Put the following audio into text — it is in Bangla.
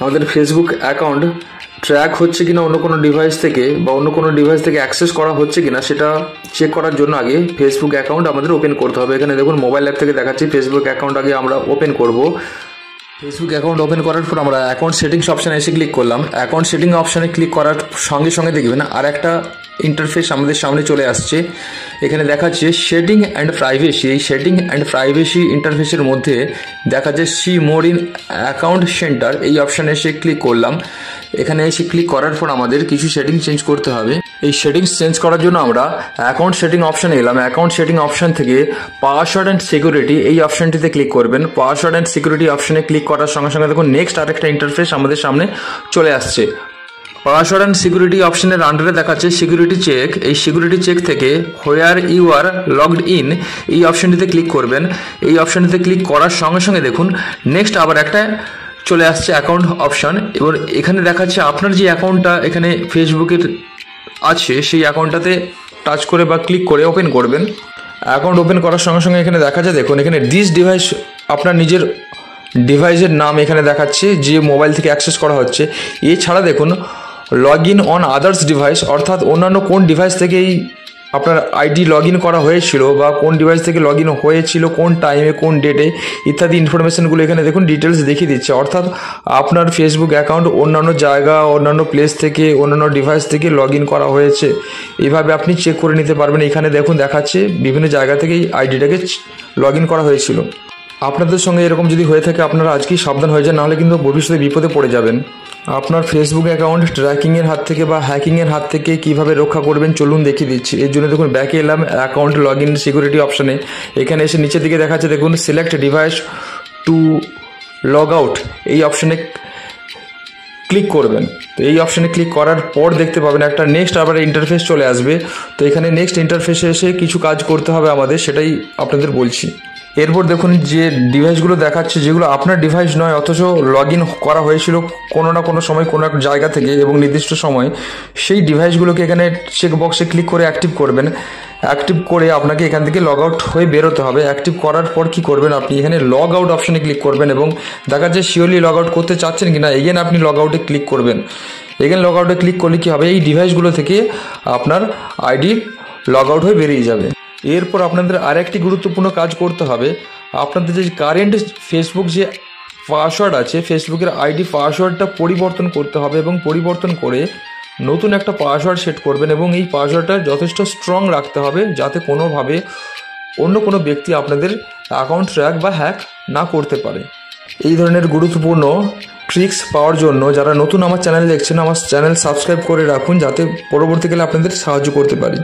আমাদের ফেসবুক অ্যাকাউন্ট ট্র্যাক হচ্ছে কিনা অন্য কোনো ডিভাইস থেকে বা অন্য কোনো ডিভাইস থেকে অ্যাক্সেস করা হচ্ছে কিনা সেটা চেক করার জন্য আগে ফেসবুক অ্যাকাউন্ট আমাদের ওপেন করতে হবে। এখানে দেখুন মোবাইল অ্যাপ থেকে দেখাচ্ছি ফেসবুক অ্যাকাউন্ট আগে আমরা ওপেন করব। ফেসবুক অ্যাকাউন্ট ওপেন করার পর আমরা অ্যাকাউন্ট সেটিংস অপশানে এসে ক্লিক করলাম। অ্যাকাউন্ট সেটিং অপশানে ক্লিক করার সঙ্গে সঙ্গে দেখবেন আর একটা ইন্টারফেস আমাদের সামনে চলে আসছে। এখানে দেখাচ্ছে সেটিং অ্যান্ড প্রাইভেসি। এই সেটিং অ্যান্ড প্রাইভেসি ইন্টারফেসের মধ্যে দেখাচ্ছে see more in account centre, এই অপশানে এসে ক্লিক করলাম। এখানে এসে ক্লিক করার পর আমাদের কিছু সেটিং চেঞ্জ করতে হবে। এই সেটিংস চেঞ্জ করার জন্য আমরা অ্যাকাউন্ট সেটিং অপশানে এলাম। অ্যাকাউন্ট সেটিং অপশান থেকে পাসওয়ার্ড অ্যান্ড সিকিউরিটি এই অপশানটিতে ক্লিক করবেন। পাসওয়ার্ড অ্যান্ড সিকিউরিটি অপশানে ক্লিক করার সঙ্গে সঙ্গে দেখুন নেক্সট আরেকটা ইন্টারফেস আমাদের সামনে চলে আসছে। পাসওয়ার্ড অ্যান্ড সিকিউরিটি অপশনের আন্ডারে দেখাচ্ছে সিকিউরিটি চেক। এই সিকিউরিটি চেক থেকে where you are logged in এই অপশনটিতে ক্লিক করবেন। এই অপশনটিতে ক্লিক করার সঙ্গে সঙ্গে দেখুন নেক্সট আবার একটা চলে আসছে অ্যাকাউন্ট অপশন। এবার এখানে দেখাচ্ছে আপনার যে অ্যাকাউন্টটা এখানে ফেসবুকের আছে সেই অ্যাকাউন্টটাতে টাচ করে বা ক্লিক করে ওপেন করবেন। অ্যাকাউন্ট ওপেন করার সঙ্গে সঙ্গে এখানে দেখা যায় দেখুন এখানে দিস ডিভাইস আপনার নিজের ডিভাইসের নাম এখানে দেখাচ্ছে যে মোবাইল থেকে অ্যাক্সেস করা হচ্ছে। এছাড়া দেখুন log in on others device, অর্থাৎ অন্যান্য কোন ডিভাইস থেকে এই আপনার আইডি লগ ইন করা হয়েছিল বা কোন ডিভাইস থেকে লগ ইন হয়েছিল, কোন টাইমে, কোন ডেটে ইত্যাদি ইনফরমেশনগুলো এখানে দেখুন ডিটেলস দেখিয়ে দিচ্ছে। অর্থাৎ আপনার ফেসবুক অ্যাকাউন্ট অন্যান্য জায়গা, অন্যান্য প্লেস থেকে, অন্যান্য ডিভাইস থেকে লগ ইন করা হয়েছে। এইভাবে আপনি চেক করে নিতে পারবেন। এখানে দেখুন দেখাচ্ছে বিভিন্ন জায়গা থেকে এই আইডিটাকে লগ ইন করা হয়েছিল। আপনাদের সঙ্গে এরকম যদি হয়ে থাকে আপনারা আজকেই সাবধান হয়ে যান, নাহলে কিন্তু ভবিষ্যতে বিপদে পড়ে যাবেন। আপনার ফেসবুক অ্যাকাউন্ট ট্র্যাকিংয়ের হাত থেকে বা হ্যাকিংয়ের হাত থেকে কীভাবে রক্ষা করবেন চলুন দেখিয়ে দিচ্ছি। এর জন্য দেখুন ব্যাকে এলাম অ্যাকাউন্ট লগ ইন সিকিউরিটি অপশানে। এখানে এসে নিচের দিকে দেখাচ্ছে দেখুন select device to log out এই অপশানে ক্লিক করবেন। তো এই অপশানে ক্লিক করার পর দেখতে পাবেন একটা নেক্সট আবার ইন্টারফেস চলে আসবে। তো এখানে নেক্সট ইন্টারফেসে এসে কিছু কাজ করতে হবে আমাদের, সেটাই আপনাদের বলছি। এরপর দেখুন যে ডিভাইসগুলো দেখাচ্ছে যেগুলো আপনার ডিভাইস নয় অথচ লগ ইন করা হয়েছিল কোনো না কোনো সময় কোনো এক জায়গা থেকে এবং নির্দিষ্ট সময়, সেই ডিভাইসগুলোকে এখানে চেক বক্সে ক্লিক করে অ্যাক্টিভ করবেন। অ্যাক্টিভ করে আপনাকে এখান থেকে লগ আউট হয়ে বেরোতে হবে। অ্যাক্টিভ করার পর কী করবেন, আপনি এখানে লগ আউট অপশানে ক্লিক করবেন এবং দেখা যাচ্ছে শিওরলি লগ আউট করতে চাচ্ছেন কি না, এগেন আপনি লগ আউটে ক্লিক করবেন। এগেন লগ আউটে ক্লিক করলে কী হবে, এই ডিভাইসগুলো থেকে আপনার আইডি লগ আউট হয়ে বেরিয়ে যাবে। এরপর আপনাদের আরেকটি গুরুত্বপূর্ণ কাজ করতে হবে। আপনাদের যে কারেন্ট ফেসবুক যে পাসওয়ার্ড আছে, ফেসবুকের আইডি পাসওয়ার্ডটা পরিবর্তন করতে হবে এবং পরিবর্তন করে নতুন একটা পাসওয়ার্ড সেট করবেন এবং এই পাসওয়ার্ডটা যথেষ্ট স্ট্রং রাখতে হবে যাতে কোনোভাবে অন্য কোনো ব্যক্তি আপনাদের অ্যাকাউন্ট ট্র্যাক বা হ্যাক না করতে পারে। এই ধরনের গুরুত্বপূর্ণ ট্রিক্স পাওয়ার জন্য যারা নতুন আমার চ্যানেল দেখছেন, আমার চ্যানেল সাবস্ক্রাইব করে রাখুন যাতে পরবর্তীকালে আপনাদের সাহায্য করতে পারি।